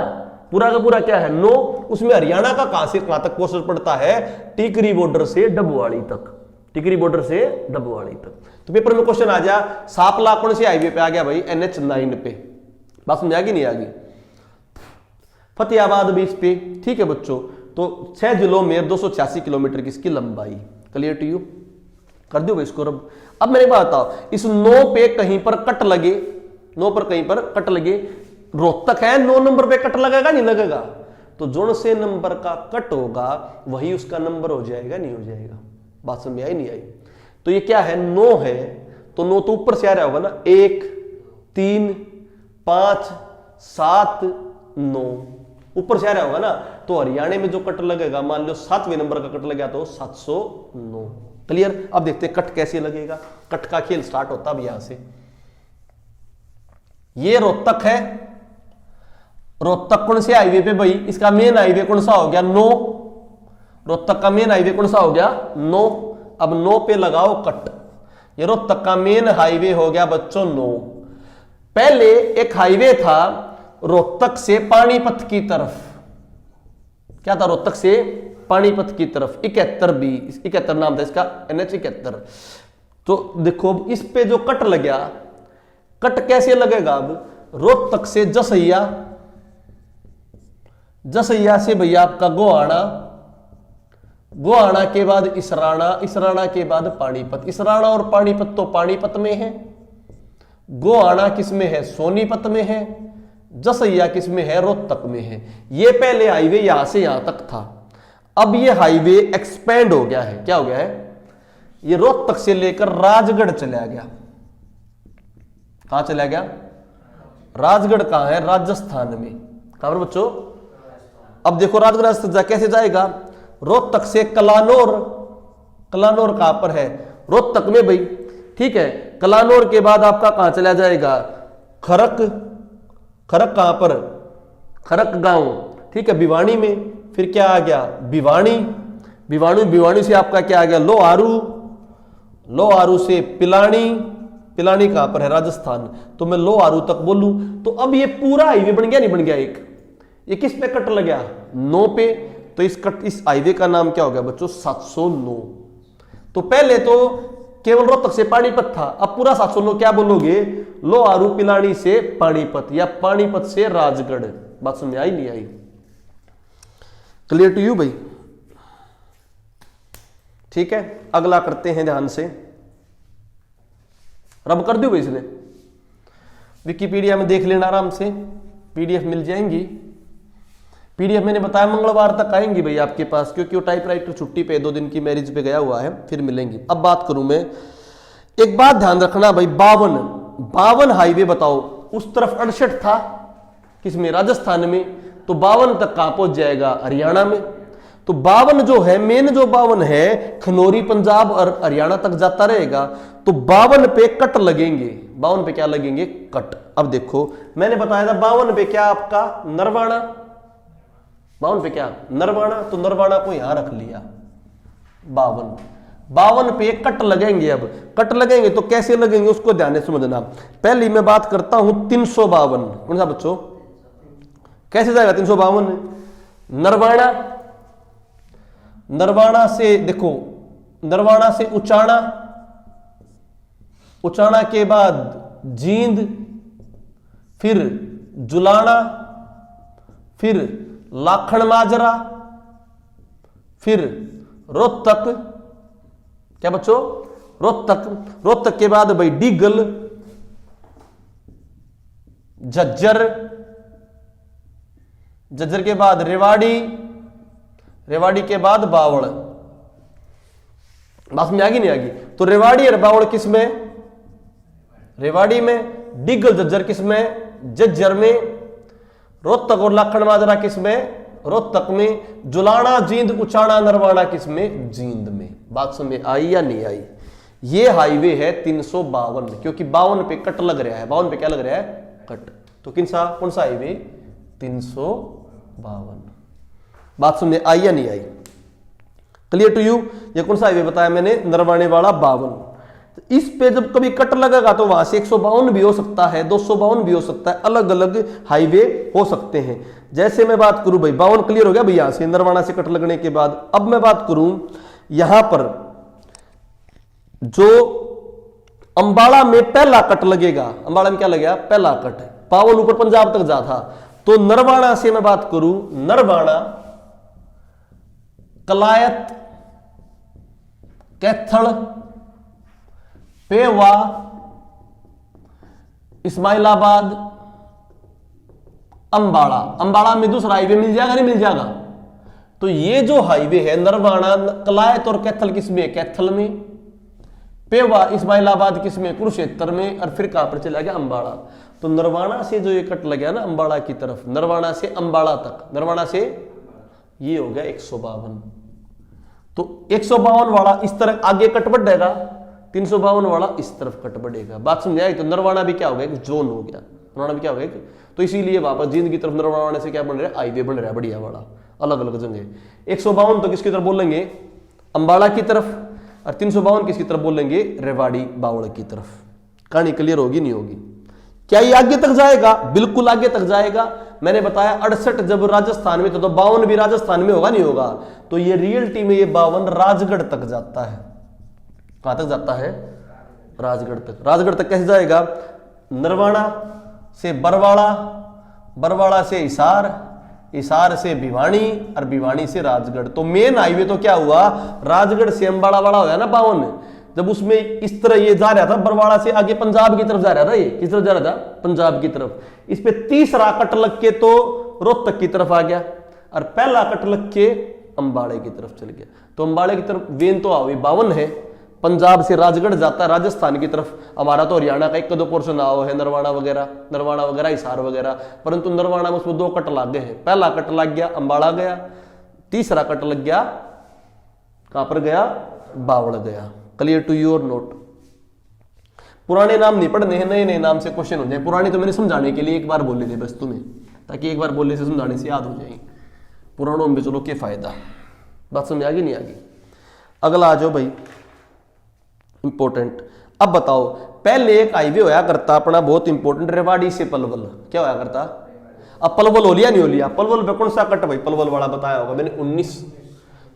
पूरा का पूरा क्या है, 9। उसमें हरियाणा का कहां से कहां तक पोस्टर पड़ता है, टिकरी बॉर्डर से डबवाड़ी तक, टिकरी बॉर्डर से डबवाड़ी तक। तो पेपर में क्वेश्चन आ जा, सापला कौन से हाईवे पे आ गया भाई, NH9 पे। बात समझ आ गई नहीं आ गई। फतेहाबाद भी इस पे, ठीक है बच्चों। तो 6 जिलों में 286 किलोमीटर की इसकी लंबाई। क्लियर टू यू, कर दो भाई इसको। अब मेरे बात बताओ, इस 9 पे कहीं पर कट लगे, 9 पर कहीं पर कट लगे, रोहतक है, 9 नंबर पे कट लगेगा नहीं लगेगा, तो जोन से नंबर का कट होगा वही उसका नंबर हो जाएगा, नहीं हो जाएगा। बात समझ आई नहीं आई। तो ये क्या है, 9 है, तो 9 तो ऊपर से आ रहा होगा ना, 1 3 5 7 9 ऊपर से आ रहा होगा ना। तो हरियाणा में जो कट लगेगा, मान लो 7वें नंबर का कट लगा तो 709। क्लियर। अब देखते हैं कट कैसे लगेगा। कट का खेल स्टार्ट होता अब यहां से। ये रोहतक है, रोहतक कौन से हाईवे पे भाई, इसका मेन हाईवे कौन सा हो गया, 9। रोहतक का मेन हाईवे कौन सा हो गया, 9। अब 9 पे लगाओ कट। ये रोहतक का मेन हाईवे हो गया बच्चों 9। पहले एक हाईवे था रोहतक से पानीपत की तरफ। क्या था, रोहतक से पानीपत की तरफ, 71 नाम था इसका, NH71। तो देखो इस पे जो कट लग गया, कट कैसे लगेगा, अब रोहतक से जसैया, जसैया से भैया आपका गोहाना, गोहाना के बाद इसराना, इसराना के बाद पानीपत। इसराना और पानीपत तो पानीपत में है, गोहाना किसमें है, सोनीपत में है, जसैया किसमें है, रोहतक में है। ये पहले हाईवे यहां से यहां तक था। अब ये हाईवे एक्सपेंड हो गया है। क्या हो गया है, ये रोहतक से लेकर राजगढ़ चला गया। कहां चला गया, राजगढ़ कहां है, राजस्थान में। कहां पर बच्चों, अब देखो राजगढ़ राजस्थान कैसे जाएगा, रोहतक से कलानौर, कलानौर कहां पर है, रोहतक में भाई, ठीक है। कलानौर के बाद आपका कहां चला जाएगा, खरक, खरक कहां पर, खरक गांव, ठीक है, भिवानी में। फिर क्या आ गया, भिवानी, भिवानी से आपका क्या आ गया, लोहारू, लोहारू से पिलानी, पिलानी कहां पर है, राजस्थान। तो मैं लोहारू तक बोलूं तो अब ये पूरा हाईवे बन गया, नहीं बन गया एक। ये किस पे कट लग गया, 9 पे। तो इस हाईवे का नाम क्या हो गया बच्चों, 709। तो पहले तो केवल रोहतक से पानीपत था, अब पूरा 709 क्या बोलोगे, लोहारू पिलानी से पानीपत या पानीपत से राजगढ़। बात समझ आई नहीं आई, क्लियर टू यू भाई, ठीक है। अगला करते हैं ध्यान से, रब कर दो भाई इसने, विकिपीडिया में देख लेना आराम से, पीडीएफ मिल जाएंगी। पीडीएफ मैंने बताया मंगलवार तक आएंगी भाई आपके पास, क्योंकि वो टाइपराइटर छुट्टी पे 2 दिन की मैरिज पे गया हुआ है, फिर मिलेंगी। अब बात करूं मैं, एक बात ध्यान रखना भाई, 52 हाईवे बताओ। उस तरफ 68 था, किसमें, राजस्थान में। तो 52 तक कहां पहुंच जाएगा, हरियाणा में। तो 52 जो है, मेन जो 52 है खनौरी पंजाब और हरियाणा तक जाता रहेगा। तो 52 पे कट लगेंगे, 52 पे क्या लगेंगे, कट। अब देखो मैंने बताया था 52 पे क्या आपका नरवाणा, 52 पे क्या नरवाणा, तो नरवाणा को यहां रख लिया 52 पे कट लगेंगे। अब कट लगेंगे तो कैसे लगेंगे उसको ध्यान से समझना। पहली मैं बात करता हूं 352, कौन सा बच्चों, कैसे जाएगा 352, नरवाणा, नरवाणा से देखो, नरवाणा से उचाना, उचाना के बाद जींद, फिर जुलाना, फिर लाखन माजरा, फिर रोहतक, क्या बच्चों, रोहतक, रोहतक के बाद भाई डिगल, झज्जर, झज्जर के बाद रेवाड़ी, रेवाड़ी के बाद बावड़। बात में आगी नहीं आगी, तो रेवाड़ी और बावड़ किस में, रेवाड़ी में, डिगल झज्जर किस में, झज्जर में, रोहतक और लाखन माजरा किस में, रोहतक में, जुलाना, जींद, उचाना, नरवाना किस में, जींद में। बात समझ आई या नहीं आई। ये हाईवे है 352, क्योंकि 52 पे कट लग रहा है, 52 पे क्या लग रहा है, कट। तो कौन सा हाईवे, 352। बात समझ आई या नहीं आई, क्लियर टू यू। ये कौन सा हाईवे बताया मैंने, नरवाने वाला 52। इस पे जब कभी कट लगेगा तो वहां से 152 भी हो सकता है, 252 भी हो सकता है, अलग अलग हाईवे हो सकते हैं। जैसे मैं बात करूं भाई 52 क्लियर हो गया भाई, यहां से नरवाना से कट लगने के बाद। अब मैं बात करूं यहां पर जो अंबाला में पहला कट लगेगा, अंबाला में क्या लगेगा, पहला कट, 52 ऊपर पंजाब तक जा था। तो नरवाना से मैं बात करूं, नरवाना, कलायत, कैथल, पेवा, इस्माइलाबाद, अंबाला। अंबाला में दूसरा हाईवे मिल जाएगा, नहीं मिल जाएगा। तो ये जो हाईवे है नरवाना, कलायत और कैथल किसमें, कैथल में, पेवा, इस्माइलाबाद किसमें, कुरुक्षेत्र में, और फिर कहां पर चला गया, अंबाला। तो नरवाना से जो ये कट लग गया ना अंबाला की तरफ, नरवाना से अंबाला तक, नरवाना से ये हो गया 152। तो 152 वाला इस तरह आगे कट बढ़ेगा, 352 वाला इस तरफ कट बढ़ेगा। बात समझ आई। तो नरवाना भी क्या हो गया, एक जोन हो गया, नरवाना भी क्या हो गया। तो इसीलिए वापस जींद की तरफ नरवाना से क्या बन रहा है, हाईवे बन रहा है बढ़िया वाला, अलग अलग जगह। 152 तो किसकी तरफ बोलेंगे, अंबाला की तरफ, और 352 किसकी तरफ बोलेंगे, रेवाड़ी बावड़ की तरफ। कहानी क्लियर होगी नहीं होगी। क्या ये आगे तक जाएगा, बिल्कुल आगे तक जाएगा। मैंने बताया 68 जब राजस्थान में, तो 52 भी राजस्थान में होगा नहीं होगा। तो ये रियलिटी में ये 52 राजगढ़ तक जाता है। कहां तक जाता है, राजगढ़ तक। राजगढ़ तक कैसे जाएगा, नरवाना से बरवाड़ा, बरवाड़ा से हिसार, हिसार से भिवानी, और भिवानी से राजगढ़। तो मेन हाईवे तो क्या हुआ, राजगढ़ से अंबाला वाला हो गया ना 52। जब उसमें इस तरह ये जा रहा था, बरवाड़ा से आगे पंजाब की तरफ जा रहा था, ये किस तरफ जा रहा था, पंजाब की तरफ। इस पे तीसरा कट लग के तो रोहतक की तरफ आ गया, और पहला कट लग के अंबाड़े की तरफ चल गया। तो अंबाड़े की तरफ वेन तो हाईवे 52 है, पंजाब से राजगढ़ जाता है राजस्थान की तरफ। हमारा तो हरियाणा का 1-2 पोर्शन आओ है, नरवाना वगैरह, हिसार वगैरह। परंतु नरवाना में उसमें 2 कट लग गए हैं। पहला कट लग गया अंबाड़ा गया, तीसरा कट लग गया कहां पर गया, बावड़ गया। Clear to your note. पुराने नाम नहीं पढ़ने हैं, नए नए नाम से क्वेश्चन हो जाए। पुराने तो मैंने समझाने के लिए एक बार बोले थे बस तुम्हें, ताकि एक बार बोलने से समझाने से याद हो जाए। पुरानों में चलो क्या फायदा। बात समझ आ गई नहीं आ गई। अगला आ जाओ भाई, इंपॉर्टेंट। अब बताओ, पहले एक हाईवे होया करता अपना बहुत इंपॉर्टेंट, रेवाड़ी से पलवल। क्या होया करता, अब पलवल हो लिया नहीं हो लिया। पलवल पे कौन सा कट भाई, पलवल वाला बताया होगा मैंने 19।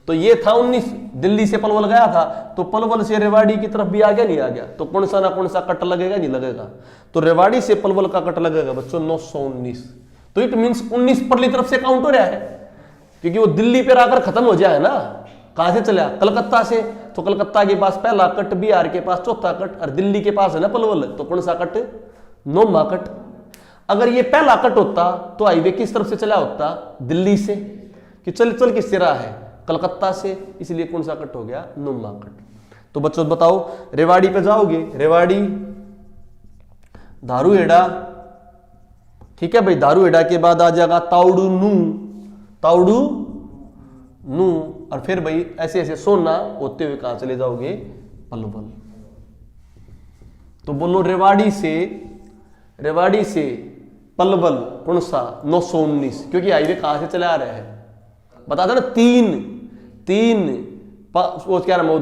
तो ये था 19, दिल्ली से पलवल गया था, तो पलवल से रेवाड़ी की तरफ भी आ गया नहीं आ गया। तो कौन सा ना कौन सा कट लगेगा नहीं लगेगा। तो रेवाड़ी से पलवल का कट लगेगा बच्चों 919। तो इट मींस 19 परली तरफ से काउंट हो रहा है, क्योंकि वो दिल्ली पे आकर खत्म हो जाए ना। कहां से चला, कलकत्ता से। तो कलकत्ता के पास पहला कट, बिहार के पास चौथा कट, और दिल्ली के पास है ना पलवल। तो कौन सा कट, 9वां कट। अगर ये पहला कट होता तो हाईवे किस तरफ से चला होता, दिल्ली से। कि चल किस तरह है, कलकत्ता से। इसलिए कौन सा कट हो गया, 9वां कट। तो बच्चों बताओ, रेवाड़ी पे जाओगे, रेवाड़ी, धारूहेड़ा, ठीक है भाई, दारूहेड़ा के बाद आ जाएगा ताउडू नू, ताउडू नू, और फिर भाई ऐसे ऐसे सोना होते हुए कहां चले जाओगे, पलवल। तो बोलो रेवाड़ी से पलवल कौन सा, 919, क्योंकि हाईवे कहां से चला आ रहा है, बता दो ना, तीन वो क्या नाम है,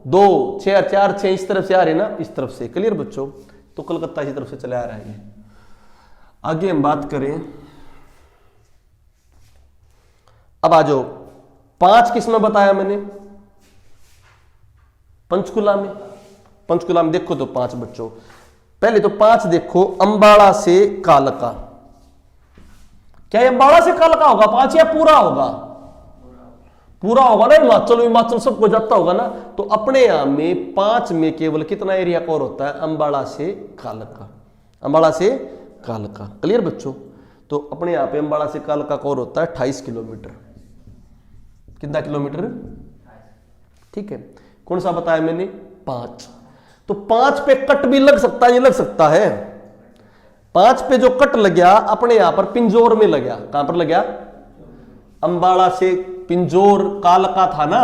दो 6 4 6 इस तरफ से आ रहे ना, इस तरफ से, क्लियर बच्चों। तो कलकत्ता की तरफ से चला आ रहा है। आगे हम बात करें, अब आ जाओ 5 किस में बताया मैंने, पंचकुला में देखो तो 5 बच्चों, पहले तो 5 देखो, अंबाड़ा से कालका, क्या अंबाड़ा से कालका होगा 5 या पूरा होगा ना, हिमाचल सबको जाता होगा ना। तो अपने यहां में 5 में केवल कितना एरिया कवर होता है, अंबाड़ा से कालका, क्लियर बच्चों। तो अपने यहां पे अंबाड़ा से कालका कवर होता है 28 किलोमीटर, कितना किलोमीटर, ठीक है। कौन सा बताया मैंने, 5। तो 5 पे कट भी लग सकता है, ये लग सकता है। 5 पे जो कट लग गया अपने यहां पर पिंजौर में लग गया, कहां पर लग गया, अंबाड़ा से पिंजौर, कालका था ना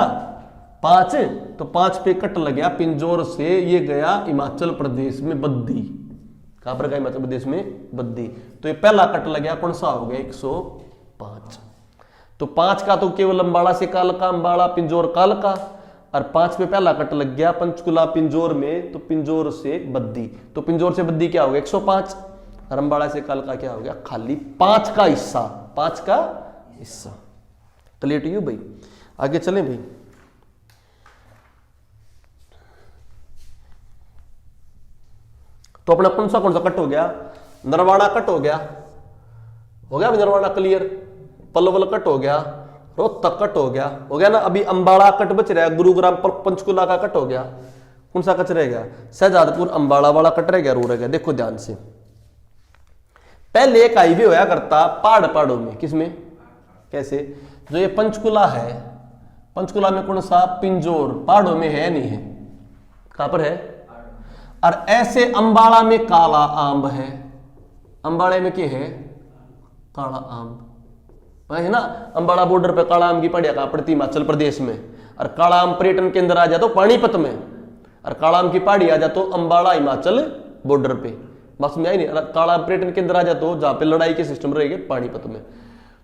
5, तो 5 पे कट लग गया पिंजौर से, ये गया हिमाचल प्रदेश में बद्दी, कहां पर गया, हिमाचल प्रदेश में बद्दी। तो ये पहला कट लग गया, कौन सा हो गया, 105। तो 5 का तो केवल अंबाड़ा से कालका, अंबाड़ा पिंजौर कालका, और 5 पे पहला कट लग गया पंचकुला पिंजौर में, तो पिंजौर से बद्दी, तो पिंजौर से बद्दी क्या हो गया, 105, और अंबाड़ा से कालका क्या हो गया, खाली 5 का हिस्सा। क्लियर टू यू भाई। आगे चलें भाई, तो अपना कौन सा कट हो गया, नरवाड़ा कट हो गया नरवाड़ा क्लियर, पलवल कट हो गया, रोहतक कट हो गया ना। अभी अंबाड़ा कट बच रहा है, गुरुग्राम पंचकुला का कट हो गया, कौन सा कट रह गया, शहजादपुर अंबाड़ा वाला कट रह गया, रो रह गया। देखो ध्यान से, पहले एक हाईवे होया करता पहाड़ों में, किसमें, कैसे, जो ये पंचकुला है, पंचकुला में कौन सा, पिंजौर, पहाड़ों में है नहीं है, कहां पर है, और ऐसे अंबाड़ा में काला आंब है, अंबाड़े में क्या है, काला आंब है ना। अंबाड़ा बॉर्डर पे काला आम की पहाड़ियां कहां पड़ती, हिमाचल प्रदेश में, और काला आम पर्यटन के अंदर आ जाए तो पानीपत में, और काला आम की पहाड़ी आ जाए तो अंबाड़ा हिमाचल बॉर्डर पे, बस में आई नहीं, काला आम पर्यटन के अंदर आ जाए तो जहां पे लड़ाई के सिस्टम रहेंगे पानीपत में।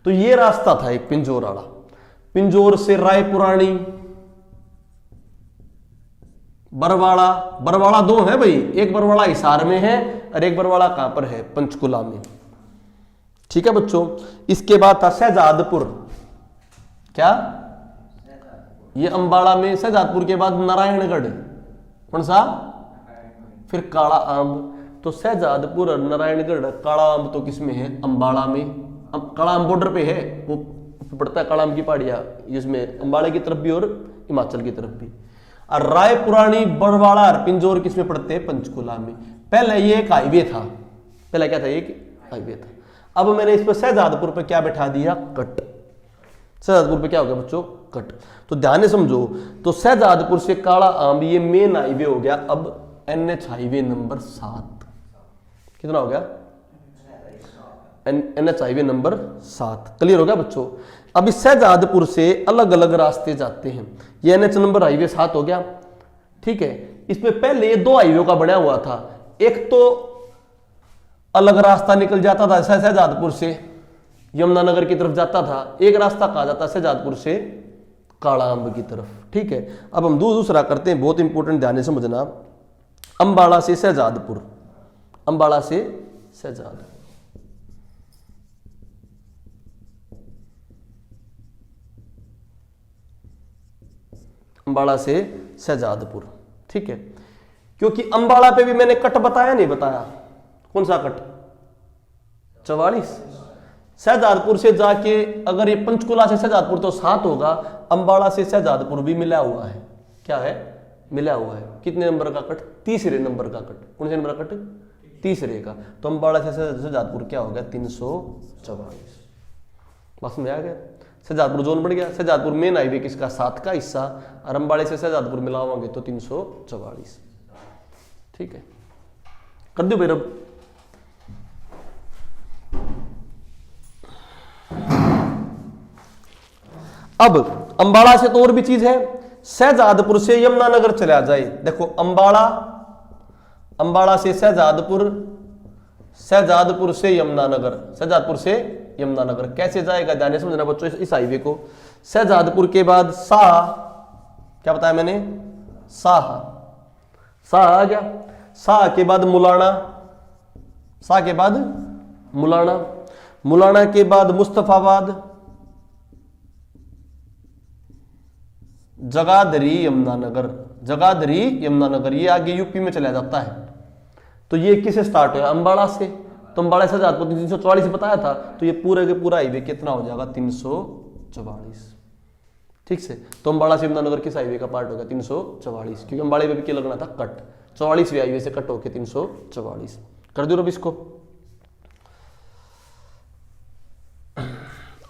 तो ये रास्ता था एक पिंजौर वाला, पिंजौर से रायपुरानी, बरवाड़ा 2 है भाई, एक बरवाड़ा हिसार में है और एक बरवाड़ा कहां पर है, पंचकुला में, ठीक है बच्चों। इसके बाद था शहजादपुर, क्या, ये अंबाड़ा में, शहजादपुर के बाद नारायणगढ़, कौन सा, फिर काला आंब। तो शहजादपुर और नारायणगढ़, काला आंब तो किसमें है, अंबाड़ा में, काला आंब बॉर्डर पे है, वो पड़ता है काला आंब की पहाड़ियां, इसमें अंबाड़े की तरफ भी और हिमाचल की तरफ भी। और रायपुरानी, बरवाड़ा और पिंजौर किसमें पड़ते हैं, पंचकुला में। पहले ये एक हाईवे था, पहले क्या था, एक हाईवे था। अब मैंने इस पर शहजादपुर पे क्या बैठा दिया, कट। शहजादपुर पे क्या हो गया बच्चों, कट। तो ध्यान से समझो, तो शहजादपुर से काला आंब ये मेन हाईवे हो गया। अब NH हाईवे नंबर 7 कितना हो गया, NH हाईवे नंबर 7, क्लियर हो गया बच्चों। अब इस शहजादपुर से अलग अलग रास्ते जाते हैं, ये NH नंबर हाईवे 7 हो गया, ठीक है। इसमें पहले ये 2 हाईवे का बना हुआ था, एक तो अलग रास्ता निकल जाता था शहजादपुर से यमुनानगर की तरफ जाता था, एक रास्ता कहा जाता शहजादपुर से काला आंब की तरफ, ठीक है। अब हम दूसरा करते हैं, बहुत इंपॉर्टेंट, ध्यान से समझना, अंबाड़ा से शहजादपुर, अंबाड़ा से शहजादपुर, अंबाड़ा से शहजादपुर, ठीक है। क्योंकि अंबाड़ा पे भी मैंने कट बताया नहीं बताया, कौन सा कट, 44। शहजादपुर से जाके अगर ये पंचकुला से शहजादपुर तो 7 होगा, अंबाड़ा से शहजादपुर भी मिला हुआ है, क्या है, मिला हुआ है। कितने नंबर का कट, तीसरे नंबर का कट, कौन से नंबर का कट, तीसरे का। तो अंबाड़ा से शहजादपुर क्या हो गया, 344, बस में आ गया। शहजादपुर जोन बढ़ गया, शहजादपुर मेन हाईवे किसका, 7 का हिस्सा, और अंबाड़े से शहजादपुर मिलाओगे तो 344, ठीक है। कर दो भाई रब। अब अंबाड़ा से तो और भी चीज है, शहजादपुर से यमुनानगर चला जाए, देखो अंबाड़ा से शहजादपुर, शहजादपुर से यमुनानगर, शहजादपुर से यमुनानगर कैसे जाएगा, ध्यान से समझना बच्चों इस हाईवे को। शहजादपुर के बाद शाह, क्या बताया मैंने, शाह आ गया, शाह के बाद मुलाना, शाह के बाद मुलाना, मुलाना के बाद मुस्तफाबाद, जगाधरी यमुनानगर, जगाधरी यमुनानगर, ये आगे यूपी में चला जाता है। तो ये किससे स्टार्ट हुआ, अंबाड़ा से, तो अंबाड़ा से शहजादपुर 344 बताया था, तो ये पूरे के पूरा हाईवे कितना हो जाएगा 344, ठीक से। तो अंबाड़ा से यमुनानगर किस हाईवे का पार्ट होगा 344, क्योंकि अंबाड़े पे भी क्या लगना था कट, 44वें हाईवे से कट होके 344 कर दो। अब इसको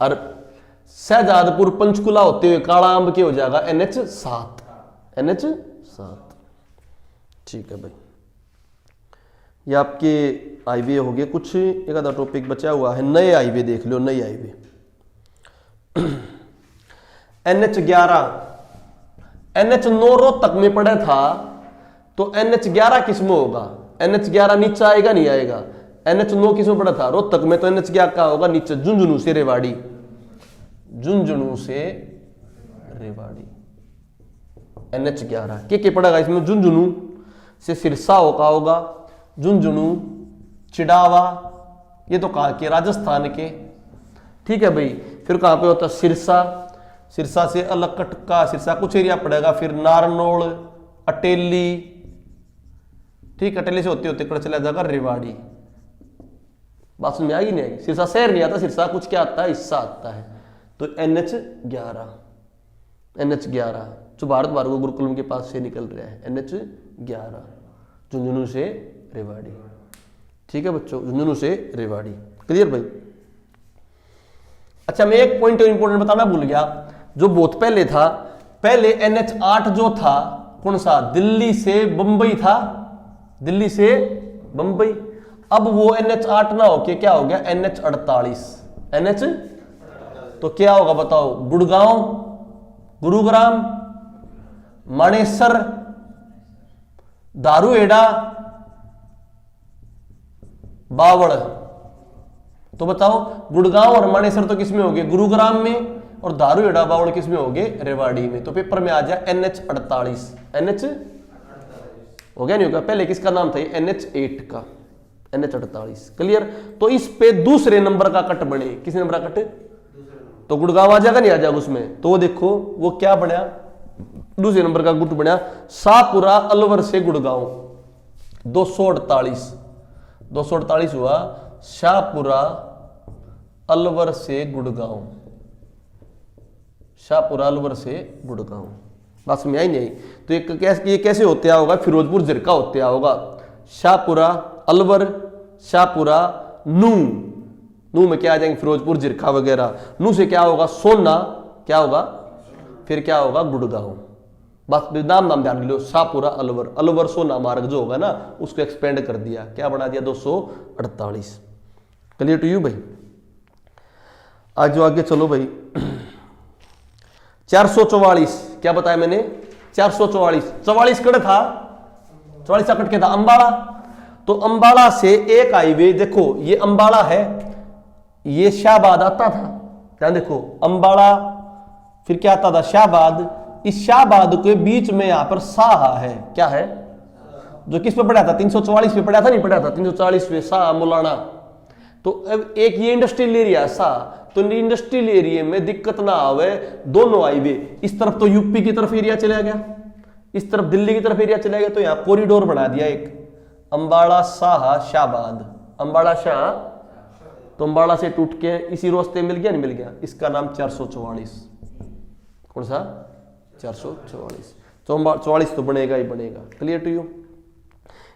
और शहजादपुर पंचकुला होते हुए कालाअंब के हो जाएगा NH7, NH7, ठीक है भाई। ये आपके हाईवे हो गए, कुछ एक आधा टॉपिक बचा हुआ है, नए हाईवे देख लो, नए हाईवे। NH11, NH9 रोहतक में पड़ा था, तो NH11 किस में होगा, NH11 नीचे आएगा नहीं आएगा, NH9 किस में पड़ा था रोहतक में, तो NH11 का होगा नीचे, झुंझुनू से रेवाड़ी, झुंझुनू से रेवाड़ी, NH11 के पड़ेगा इसमें, झुंझुनू से सिरसा होगा, झुंझुनू, चिड़ावा, ये तो कहाँ के, राजस्थान के, ठीक है भाई। फिर कहाँ पे होता है सिरसा, सिरसा से अलकट का सिरसा कुछ एरिया पड़ेगा, फिर नारनौल, अटेली, ठीक, अटेली से होते होते कर चला जाएगा रेवाड़ी। बात समझ में आएगी नहीं आएगी, सिरसा शहर नहीं आता, सिरसा कुछ क्या आता है, हिस्सा आता है। तो NH11, NH11 जो भारत भार्गव गुरुकुलम के पास से निकल रहा है, NH11 झुंझुनू से रेवाड़ी, ठीक है बच्चों, झुंझुनू से रेवाड़ी, क्लियर भाई। अच्छा मैं एक पॉइंट इंपॉर्टेंट बताना भूल गया, जो बहुत पहले था, पहले NH8 जो था कौन सा, दिल्ली से बंबई था, दिल्ली से बंबई, अब वो NH8 ना होके क्या हो गया NH48, NH, तो क्या होगा बताओ, गुड़गांव, गुरुग्राम, मानेसर, दारूहेड़ा, बावड़, तो बताओ गुड़गांव और मानेसर तो किसमें हो गए, गुरुग्राम में, और दारूहेड़ा बावड़ किसमें हो गए, रेवाड़ी में। तो पेपर में आ जाए NH48, NH हो गया नहीं होगा, पहले किसका नाम था NH8 का, NH48, क्लियर। तो इस पे दूसरे नंबर का कट बने, किस नंबर का कट, तो गुड़गांव आ जाएगा नहीं आ जाएगा उसमें, तो वो देखो वो क्या बना, दूसरे नंबर का गुट बना, शाहपुरा अलवर से गुड़गांव, 248 हुआ, शाहपुरा अलवर से गुड़गांव, शाहपुरा अलवर से गुड़गांव, बात समझ आई नहीं। तो ये कैसे होते होगा, फिरोजपुर जिरका होते होगा, शाहपुरा अलवर, शाहपुरा नू में क्या आ जाएंगे, फिरोजपुर जिरका वगैरह, नू से क्या होगा सोना, क्या होगा फिर क्या होगा गुड़गांव, बस नाम ध्यान लो, शाहपुरा अलवर, अलवर सोना मार्ग जो होगा ना उसको एक्सपेंड कर दिया, क्या बना दिया 248, क्लियर टू यू भाई। आज जो आगे चलो भाई, 444 क्या बताया मैंने, 444 कट था, 44 कट के था अंबाड़ा, तो अंबाड़ा से एक हाईवे देखो, ये अंबाड़ा है, ये शाहबाद आता था, ध्यान देखो अंबाड़ा, फिर क्या आता था शाहबाद, इस शाहबाद के बीच में यहां पर शाह है, क्या है, जो किस पे पड़ा था 344 पे पड़ा था, नहीं पड़ा था 340 पे, शाह मुलाना। तो अब एक ये इंडस्ट्रियल एरिया शाह, तो इंडस्ट्रियल एरिया में दिक्कत ना आवे, दोनों हाईवे, इस तरफ तो यूपी की तरफ एरिया चला गया, इस तरफ दिल्ली की तरफ एरिया चला गया, तो यहां कॉरिडोर बना दिया एक, अंबाड़ा शाह शाहबाद, अंबाड़ा शाह, तो अंबाड़ा से टूट के इसी रास्ते मिल गया नहीं मिल गया, इसका नाम 444, कौन सा 444, 44 तो बनेगा ही बनेगा, क्लियर टू यू।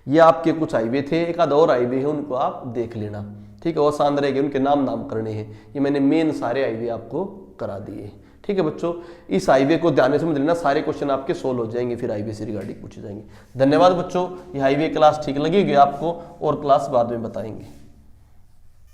ये आपके कुछ हाईवे थे, एक आध और हाईवे है उनको आप देख लेना, ठीक है, वो आसान रहेगी, उनके नाम करने हैं, ये मैंने मेन सारे हाईवे आपको करा दिए, ठीक है बच्चों। इस हाईवे को ध्यान से समझ लेना, सारे क्वेश्चन आपके सोल्व हो जाएंगे, फिर हाईवे से रिगार्डिंग पूछे जाएंगे। धन्यवाद बच्चों, ये हाईवे क्लास ठीक लगेगी आपको, और क्लास बाद में बताएंगे।